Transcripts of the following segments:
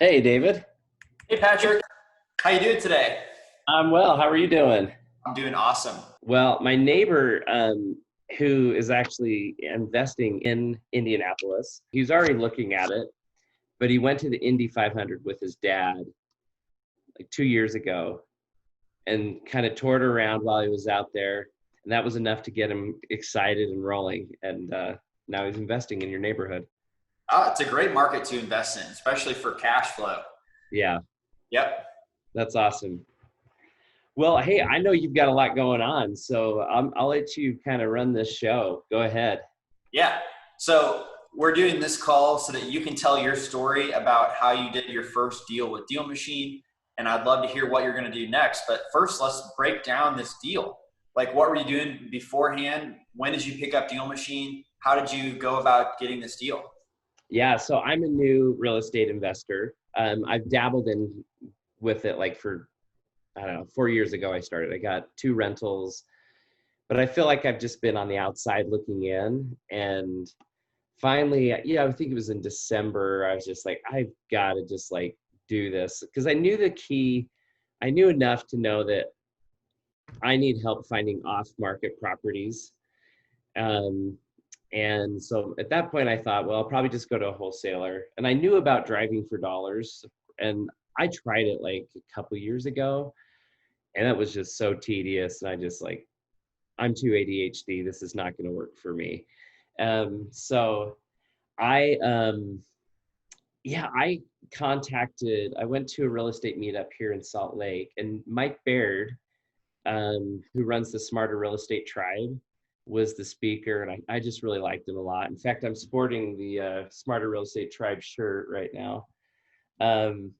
Hey, David. Hey Patrick, how you doing today? I'm well. How are you doing? I'm doing awesome. Well, my neighbor, who is actually investing in Indianapolis, he's already looking at it, but he went to the Indy 500 with his dad like 2 years ago and kind of toured around while he was out there. And that was enough to get him excited and rolling. And now he's investing in your neighborhood. Oh, it's a great market to invest in, especially for cash flow. Yeah, Yep. that's awesome. Well, hey, I know you've got a lot going on, so I'll let you kind of run this show. Go ahead. Yeah. So we're doing this call so that you can tell your story about how you did your first deal with DealMachine, and I'd love to hear what you're going to do next. But first, let's break down this deal. Like, what were you doing beforehand? When did you pick up DealMachine? How did you go about getting this deal? Yeah, so I'm a new real estate investor. I've dabbled in with it like for, I don't know, 4 years ago I started. I got two rentals, but I feel like I've just been on the outside looking in. And finally, yeah, I think it was in December, I was just like, I've got to just like do this because I knew the key. I knew enough to know that I need help finding off market properties. Um, And so at that point, I thought, well, I'll probably just go to a wholesaler. And I knew about driving for dollars. And I tried it like a couple years ago. And that was just so tedious. And I just like, I'm too ADHD. This is not going to work for me. So I, yeah, I went to a real estate meetup here in Salt Lake. And Mike Baird, who runs the Smarter Real Estate Tribe, was the speaker, and I just really liked him a lot. In fact, I'm sporting the Smarter Real Estate Tribe shirt right now. Um,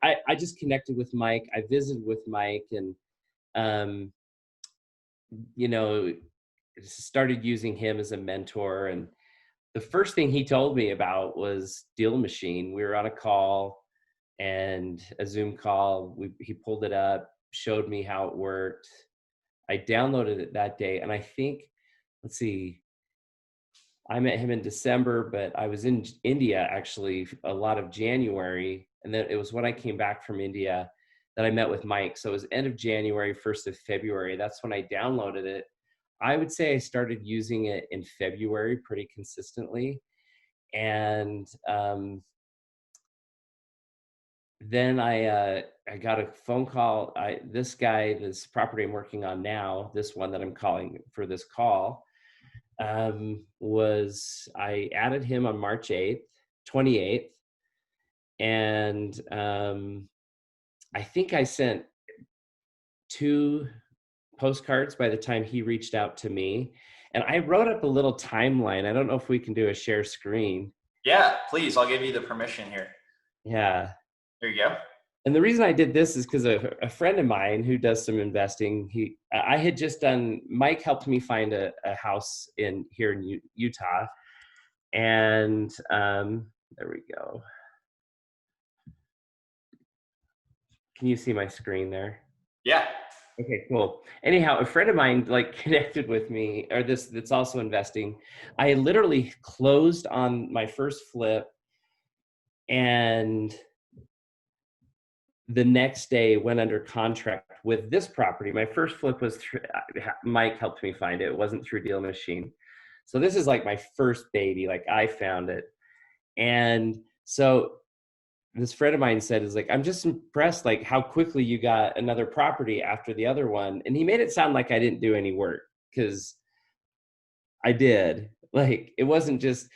I just connected with Mike. I visited with Mike, and um, you know, started using him as a mentor. And the first thing he told me about was DealMachine. We were on a call and a Zoom call. He pulled it up, showed me how it worked. I downloaded it that day, and I think, let's see, I met him in December, but I was in India actually a lot of January. And then it was when I came back from India that I met with Mike. So it was end of January, 1st of February. That's when I downloaded it. I would say I started using it in February pretty consistently. And then I got a phone call. This guy, this property I'm working on now, this one that I'm calling for this call, was I added him on March 8th, 28th. And I think I sent two postcards by the time he reached out to me. And I wrote up a little timeline. I don't know if we can do a share screen. Yeah, please. I'll give you the permission here. Yeah. There you go. And the reason I did this is because a friend of mine who does some investing, I had just done, Mike helped me find a house here in Utah. And there we go. Can you see my screen there? Yeah. Okay, cool. Anyhow, a friend of mine like connected with me, or that's also investing. I literally closed on my first flip, and the next day went under contract with this property. My first flip was through, Mike helped me find it. It wasn't through DealMachine. So this is like my first baby. Like I found it. And so this friend of mine said, is like, I'm just impressed like how quickly you got another property after the other one. And he made it sound like I didn't do any work, because I did. Like it wasn't just,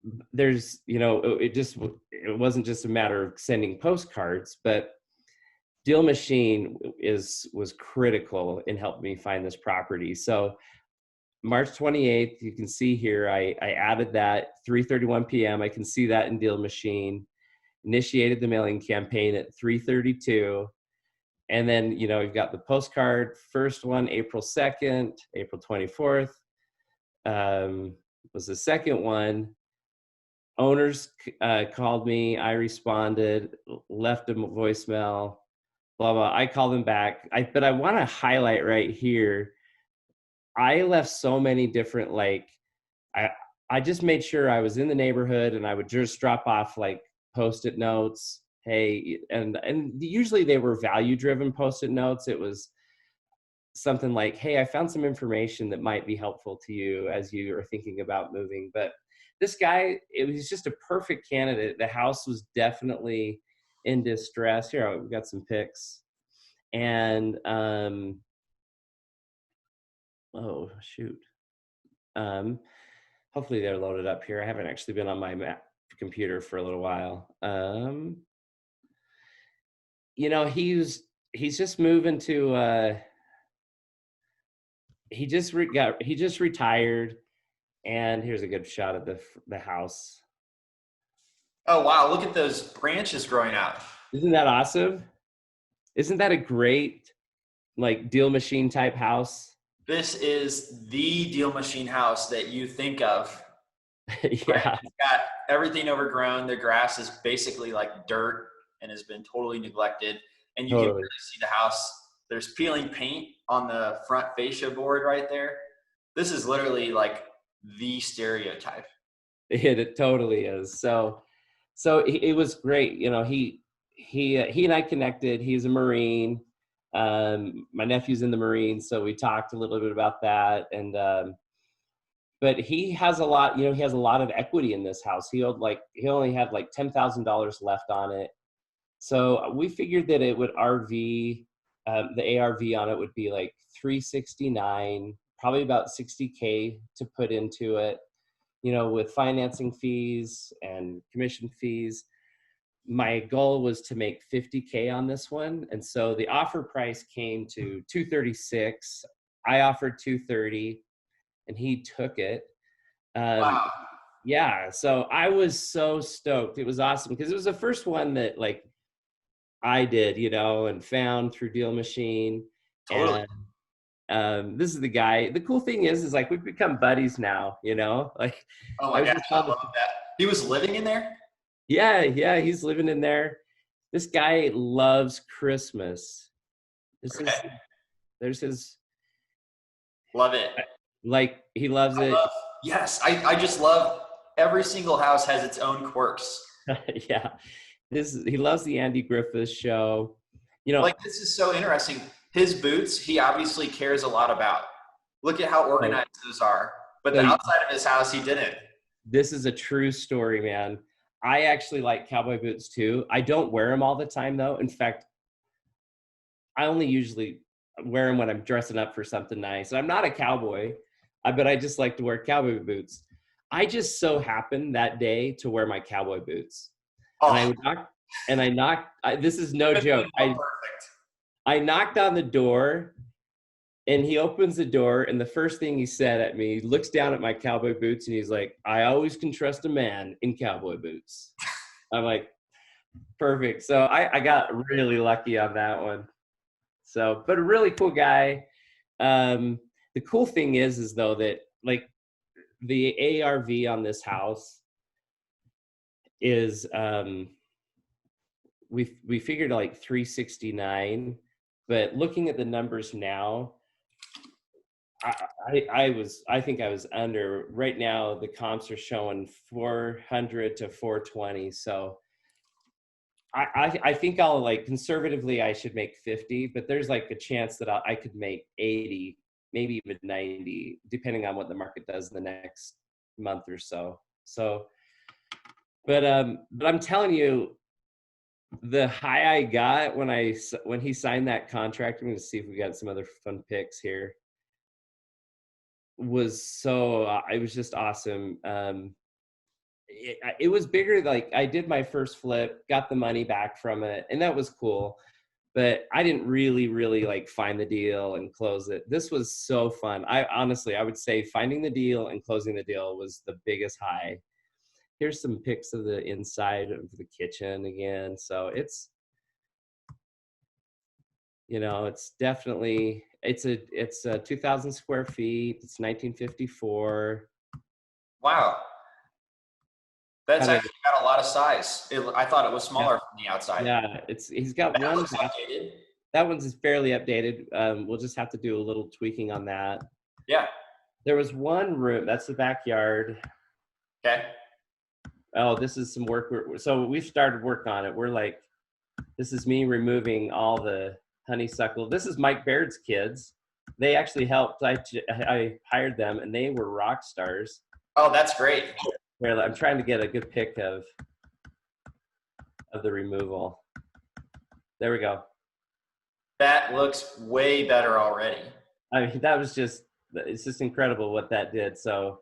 it wasn't just a matter of sending postcards, but DealMachine was critical in helping me find this property. So March 28th, you can see here, I added that 3:31 p.m. I can see that in DealMachine. Initiated the mailing campaign at 3:32. And then, you've got the postcard, first one, April 2nd, April 24th, was the second one. Owners called me, I responded, left a voicemail, blah, blah. I called them back. But I want to highlight right here, I left so many different, I just made sure I was in the neighborhood, and I would just drop off like Post-it notes, hey, and usually they were value driven Post-it notes. It was something like, hey, I found some information that might be helpful to you as you are thinking about moving. But this guy, it was just a perfect candidate. The house was definitely in distress. Here, we got some pics. And oh shoot. Hopefully they're loaded up here. I haven't actually been on my computer for a little while. You know, he's just moving to he just retired, and here's a good shot of the house. Oh wow, look at those branches growing out. Isn't that awesome? Isn't that a great like DealMachine type house? This is the DealMachine house that you think of. Yeah. Right? It's got everything overgrown. The grass is basically like dirt and has been totally neglected. And you can really see the house. There's peeling paint on the front fascia board right there. This is literally like the stereotype. It totally is. So it was great. You know, he and I connected. He's a Marine. My nephew's in the Marines, so we talked a little bit about that. And but he has a lot. You know, he has a lot of equity in this house. He only had like $10,000 left on it. So we figured that it would RV. The ARV on it would be like 369, probably about 60K to put into it. You know, with financing fees and commission fees. My goal was to make 50K on this one. And so the offer price came to 236. I offered 230 and he took it. Wow. Yeah. So I was so stoked. It was awesome because it was the first one that like I did, you know, and found through DealMachine. Totally. And this is the guy. The cool thing is like we've become buddies now, you know, like Oh my gosh, I love that. He was living in there? Yeah, he's living in there. This guy loves Christmas. There's his. Love it. Like he loves it. Yes, I just love every single house has its own quirks. Yeah, he loves the Andy Griffith show. You know, like this is so interesting. His boots, he obviously cares a lot about. Look at how organized those are. But the outside of his house, he didn't. This is a true story, man. I actually like cowboy boots too. I don't wear them all the time though. In fact, I only usually wear them when I'm dressing up for something nice. And I'm not a cowboy, but I just like to wear cowboy boots. I just so happened that day to wear my cowboy boots. Oh. And I knocked, this is no joke. I knocked on the door and he opens the door and the first thing he said at me, he looks down at my cowboy boots and he's like, I always can trust a man in cowboy boots. I'm like, perfect. So I got really lucky on that one. So, but a really cool guy. The cool thing is though that like the ARV on this house is we figured like 369, but looking at the numbers now, I think I was under. Right now the comps are showing 400 to 420. So I think I'll like conservatively I should make 50, but there's like a chance that I could make 80, maybe even 90, depending on what the market does in the next month or so. So, but I'm telling you, the high I got when he signed that contract, I'm going to see if we got some other fun pics here, was so, it was just awesome. It was bigger. Like I did my first flip, got the money back from it, and that was cool. But I didn't really like find the deal and close it. This was so fun. I would say finding the deal and closing the deal was the biggest high. Here's some pics of the inside of the kitchen again. So it's, you know, it's definitely, it's a 2,000 square feet. It's 1954. Wow. That's actually got a lot of size. I thought it was smaller from the outside. Yeah, he's got one. That one's fairly updated. We'll just have to do a little tweaking on that. Yeah. There was one room. That's the backyard. Okay. Oh, this is some work. So we've started work on it. We're like This is me removing all the honeysuckle. This is Mike Baird's kids. They actually helped. I hired them, and they were rock stars. Oh, that's great. Here, I'm trying to get a good pic of the removal. There we go. That looks way better already. I mean, it's just incredible what that did. So,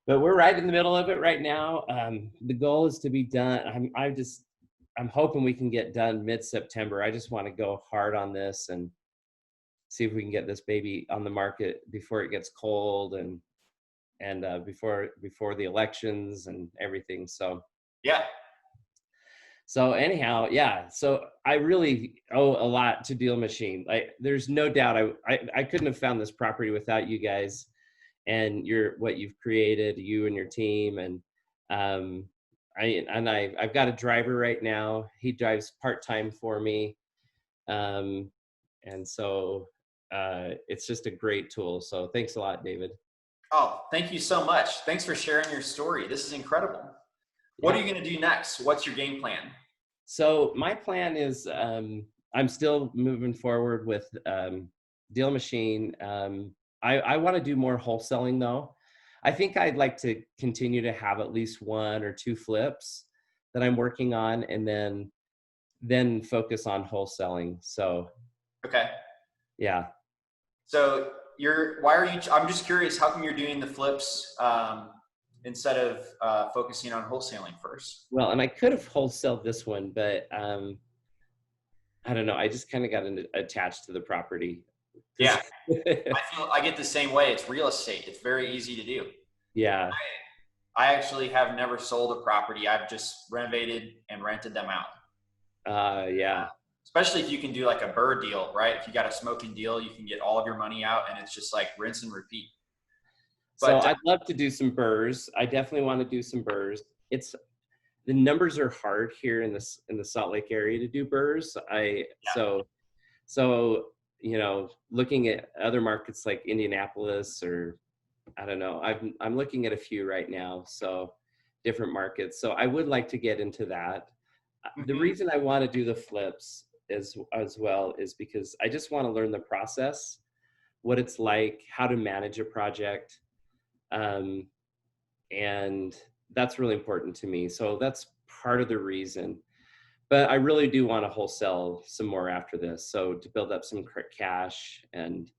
but we're right in the middle of it right now. The goal is to be done. I'm hoping we can get done mid-September. I just want to go hard on this and see if we can get this baby on the market before it gets cold and before the elections and everything. So yeah. So anyhow, yeah. So I really owe a lot to DealMachine. Like, there's no doubt I couldn't have found this property without you guys and what you've created, you and your team. And I've got a driver right now. He drives part-time for me, and so it's just a great tool. So thanks a lot, David. Oh, thank you so much. Thanks for sharing your story. This is incredible. What are you going to do next? What's your game plan? So my plan is I'm still moving forward with DealMachine. I want to do more wholesaling though. I think I'd like to continue to have at least 1 or 2 flips that I'm working on, and then focus on wholesaling. So okay. Yeah. So I'm just curious, how come you're doing the flips instead of focusing on wholesaling first? Well, and I could have wholesaled this one, but I don't know. I just kind of got attached to the property. Yeah. I get the same way. It's real estate. It's very easy to do. Yeah. I actually have never sold a property. I've just renovated and rented them out. Yeah. Especially if you can do like a BRRRR deal, right? If you got a smoking deal, you can get all of your money out and it's just like rinse and repeat. But, so I'd love to do some BRRRRs. I definitely want to do some BRRRRs. The numbers are hard here in the Salt Lake area to do BRRRRs. So you know, looking at other markets like Indianapolis, or I don't know, I'm looking at a few right now. So different markets. So I would like to get into that. The reason I want to do the flips as well is because I just want to learn the process, what it's like, how to manage a project. And that's really important to me. So that's part of the reason. But I really do want to wholesale some more after this. So to build up some cash and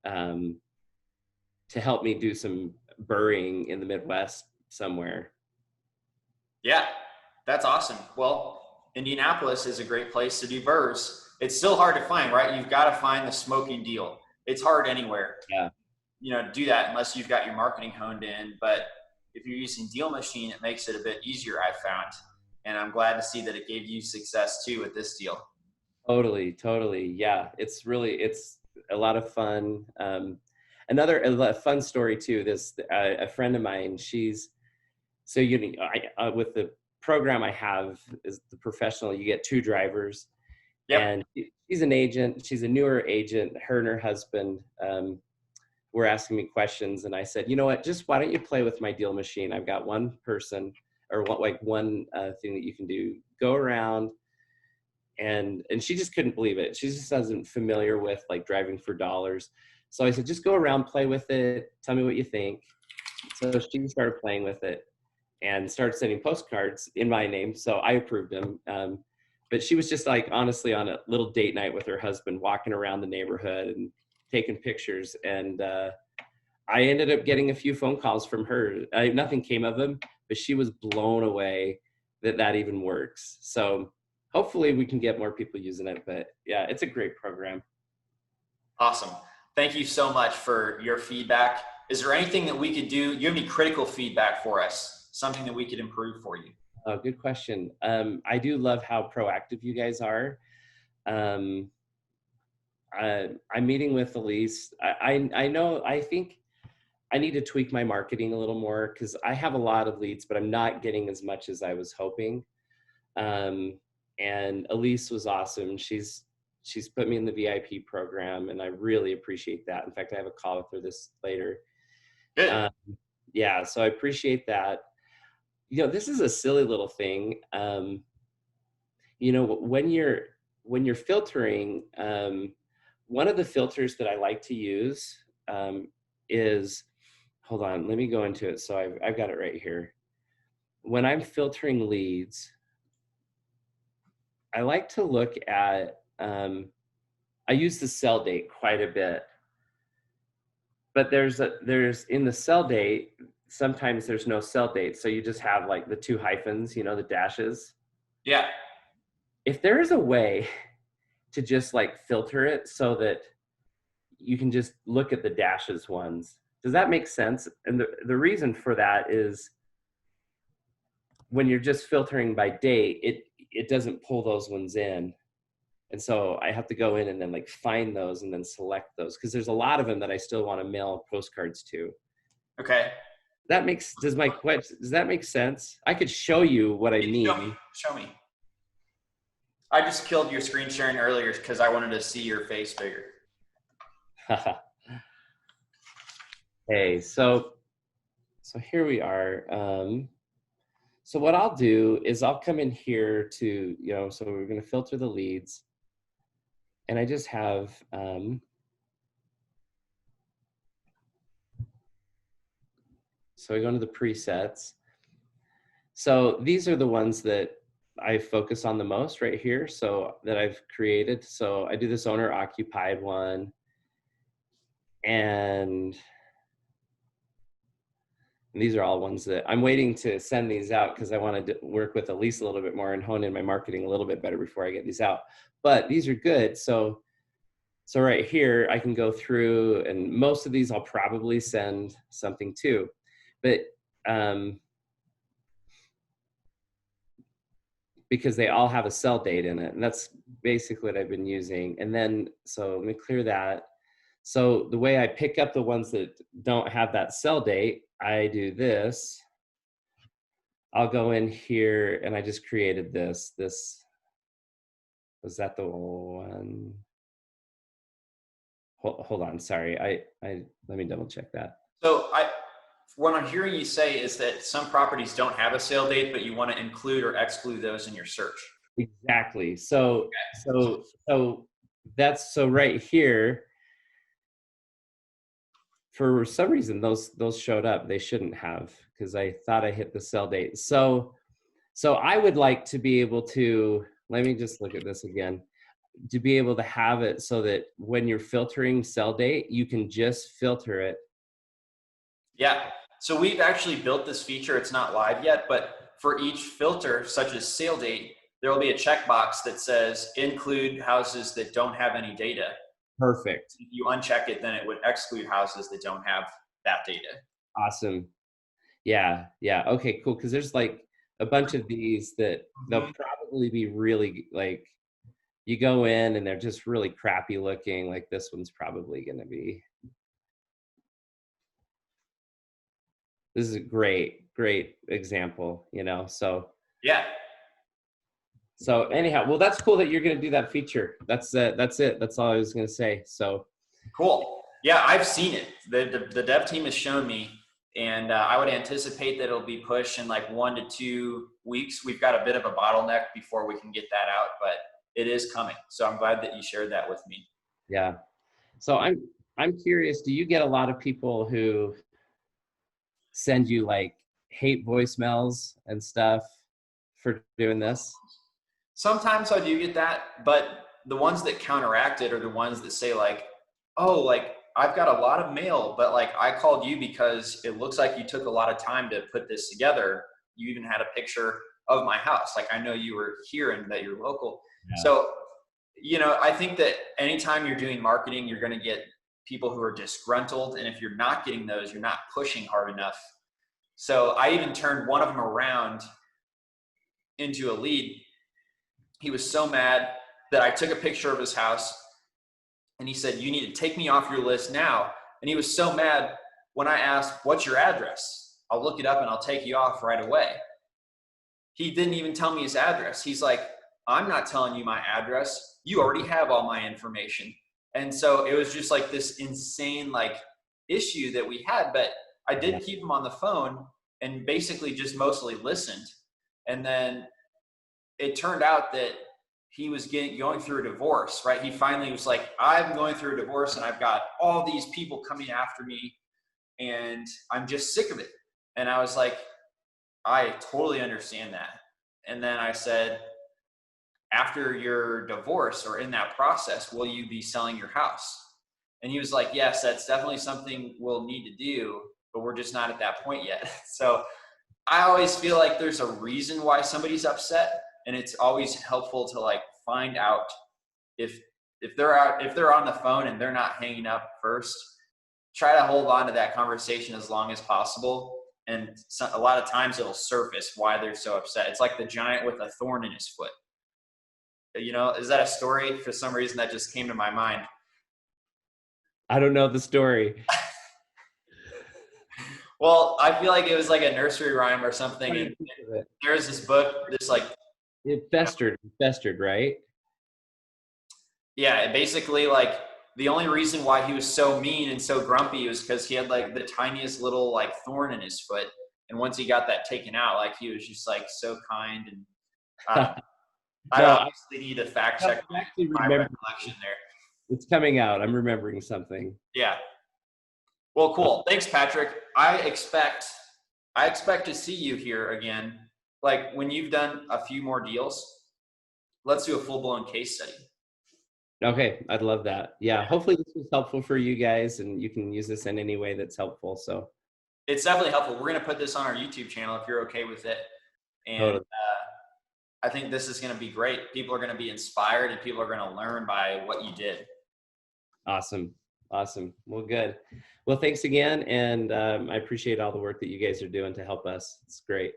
to help me do some BRRRRing in the Midwest somewhere. Yeah, that's awesome. Well, Indianapolis is a great place to do BRRRRs. It's still hard to find, right? You've got to find the smoking deal. It's hard anywhere. Yeah. You know, to do that unless you've got your marketing honed in. But if you're using DealMachine, it makes it a bit easier, I found. And I'm glad to see that it gave you success too with this deal. Totally. Yeah, it's a lot of fun. Another fun story too, a friend of mine, so with the program I have is the professional, you get 2 drivers. Yep. And she's an agent. She's a newer agent. Her and her husband were asking me questions, and I said, you know what, just why don't you play with my DealMachine? I've got one person, or one thing that you can do. Go around, and she just couldn't believe it. She just wasn't familiar with like driving for dollars. So I said, just go around, play with it, tell me what you think. So she started playing with it and started sending postcards in my name. So I approved them. But she was just like, honestly, on a little date night with her husband, walking around the neighborhood and taking pictures. And I ended up getting a few phone calls from her. Nothing came of them, but she was blown away that even works. So hopefully we can get more people using it. But yeah, it's a great program. Awesome. Thank you so much for your feedback. Is there anything that we could do? You have any critical feedback for us? Something that we could improve for you? Oh, good question. I do love how proactive you guys are. I'm meeting with Elise. I think I need to tweak my marketing a little more because I have a lot of leads, but I'm not getting as much as I was hoping. And Elise was awesome. She's put me in the VIP program, and I really appreciate that. In fact, I have a call with her later. Good. Yeah, so I appreciate that. You know, this is a silly little thing. when you're filtering, one of the filters that I like to use is, hold on, let me go into it. So I've got it right here. When I'm filtering leads, I like to look at, I use the sell date quite a bit, but there's in the sell date, sometimes there's no sell date. So you just have like the 2 hyphens, the dashes. Yeah. If there is a way to just like filter it so that you can just look at the dashes ones, does that make sense? And the reason for that is when you're just filtering by date, it doesn't pull those ones in. And so I have to go in and then like find those and then select those, because there's a lot of them that I still want to mail postcards to. Okay. Does that make sense? I could show you what I mean. Show me. I just killed your screen sharing earlier because I wanted to see your face bigger. Hey, so here we are. So what I'll do is I'll come in here to, so we're going to filter the leads. And I just have, so I go into the presets. So these are the ones that I focus on the most right here. So that I've created. So I do this owner occupied one. And these are all ones that I'm waiting to send these out because I want to work with Elise a little bit more and hone in my marketing a little bit better before I get these out. But these are good. So right here, I can go through, and most of these I'll probably send something to. But because they all have a sell date in it, and that's basically what I've been using. And then, so let me clear that. So the way I pick up the ones that don't have that sell date, I do this. I'll go in here and I just created this. Was that the one? Hold on, sorry. Let me double check that. So what I'm hearing you say is that some properties don't have a sale date, but you want to include or exclude those in your search. Exactly. So that's, so right here, for some reason, those showed up. They shouldn't have, because I thought I hit the sell date. So I would like to be able to, let me just look at this again, to be able to have it so that when you're filtering sell date, you can just filter it. Yeah. So we've actually built this feature. It's not live yet, but for each filter, such as sale date, there will be a checkbox that says include houses that don't have any data. Perfect. If you uncheck it, then it would exclude houses that don't have that data. Awesome. Yeah. Okay, cool. Because there's like a bunch of these that they'll probably be really like, you go in and they're just really crappy looking. Like this one's probably going to be. This is a great example, so. Yeah. So anyhow, well, that's cool that you're going to do that feature. That's it. That's all I was going to say. So. Cool. Yeah, I've seen it. The dev team has shown me, and I would anticipate that it'll be pushed in like 1 to 2 weeks. We've got a bit of a bottleneck before we can get that out, but it is coming. So I'm glad that you shared that with me. Yeah. So I'm curious, do you get a lot of people who send you like hate voicemails and stuff for doing this? Sometimes I do get that, but the ones that counteract it are the ones that say like, oh, like I've got a lot of mail, but like I called you because it looks like you took a lot of time to put this together. You even had a picture of my house. Like I know you were here and that you're local. Yeah. So, I think that anytime you're doing marketing, you're going to get people who are disgruntled. And if you're not getting those, you're not pushing hard enough. So I even turned one of them around into a lead. He was so mad that I took a picture of his house and he said, you need to take me off your list now. And he was so mad when I asked, what's your address? I'll look it up and I'll take you off right away. He didn't even tell me his address. He's like, I'm not telling you my address. You already have all my information. And so it was just like this insane like issue that we had, but I did keep him on the phone and basically just mostly listened. And then it turned out that he was going through a divorce, right? He finally was like, I'm going through a divorce and I've got all these people coming after me and I'm just sick of it. And I was like, I totally understand that. And then I said, after your divorce or in that process, will you be selling your house? And he was like, yes, that's definitely something we'll need to do, but we're just not at that point yet. So I always feel like there's a reason why somebody's upset, and it's always helpful to like find out if they're on the phone and they're not hanging up first. Try to hold on to that conversation as long as possible. And a lot of times it'll surface why they're so upset. It's like the giant with a thorn in his foot. You know, is that a story? For some reason that just came to my mind. I don't know the story. Well, I feel like it was like a nursery rhyme or something. And there's this book, this like it festered, right? Yeah, basically like the only reason why he was so mean and so grumpy was because he had like the tiniest little like thorn in his foot. And once he got that taken out, like he was just like so kind. And I obviously need to fact check my recollection there. It's coming out. I'm remembering something. Yeah. Well, cool. Thanks, Patrick. I expect to see you here again. Like when you've done a few more deals, let's do a full-blown case study. Okay, I'd love that. Yeah, hopefully this was helpful for you guys and you can use this in any way that's helpful. So it's definitely helpful. We're going to put this on our YouTube channel if you're okay with it. And I think this is going to be great. People are going to be inspired and people are going to learn by what you did. Awesome. Well, good. Well, thanks again. And I appreciate all the work that you guys are doing to help us. It's great.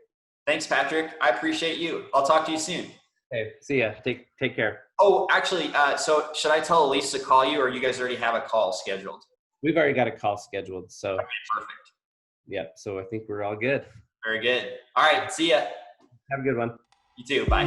Thanks, Patrick. I appreciate you. I'll talk to you soon. Okay, see ya. Take care. Oh, actually, so should I tell Elise to call you or you guys already have a call scheduled? We've already got a call scheduled. So okay, perfect. Yep. So I think we're all good. Very good. All right. See ya. Have a good one. You too. Bye.